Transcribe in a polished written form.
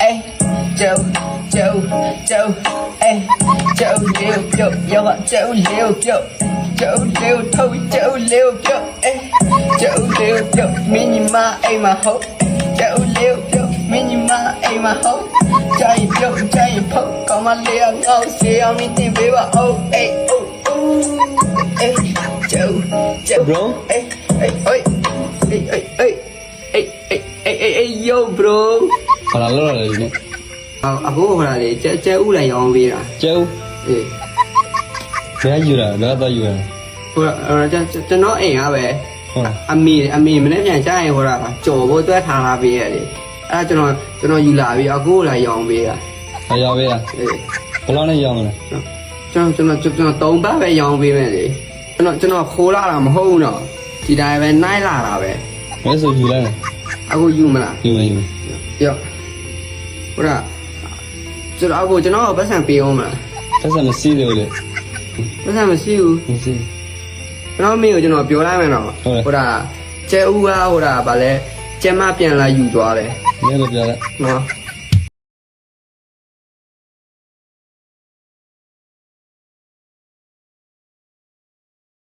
ê châu châu châu ê châu liêu châu yo châu liêu châu liêu thôi châu liêu châu ê châu liêu châu minima ê mà hốt châu liêu châu minima ê mà hốt chạy phốt có mà liêu ngâu xìa mi tìm về bà ô ê ê châu châu Bro? ê ê ê ê ê ê ê yo bro ဘာလာလို့လဲဒီနေ့ အခုဟိုလာလေကျဲဥလိုက်အောင်ပေးတာ ကျဲဦး အေး ဘယ်ယူတာဘယ်တော့ယူတာ ဟိုကျွန်တော်အိမ်ကပဲ ဟုတ်လား အမေမနေ့ပြန်ကြရင်ဟိုလာကြော်ဖို့တွဲထားလာပေးရတယ်အဲ့ဒါကျွန်တော်ယူလာပြီးအခုလာရောင်းပေးတာ အရောက်ပဲလား အေး ဘယ်လောက်နဲ့ရောင်းမလဲ ကျွန်တော်3ပတ်ပဲရောင်းပေးမယ်လေကျွန်တော်ခိုးလာတာမဟုတ်ဘူးတော့ဒီတိုင်းပဲနိုင်လာတာပဲ ဘယ်ဆိုယူလိုက်လဲ အခုယူမလား ယူမယ်ယူမယ် ပြောဟိုလာကျွန်တော်ပတ်စံပေးအောင်မလား ပတ်စံမရှိသေးဘူးလေ ပတ်စံမရှိဘူး မရှိ ကျွန်တော်မေကိုကျွန်တော်ပြောလိုက်မယ်နော်ဟိုဒါကျဲဦးကဟိုဒါဗာလဲကျဲမပြန်လာယူသွားတယ် ဘူးလည်းပြလိုက် နော်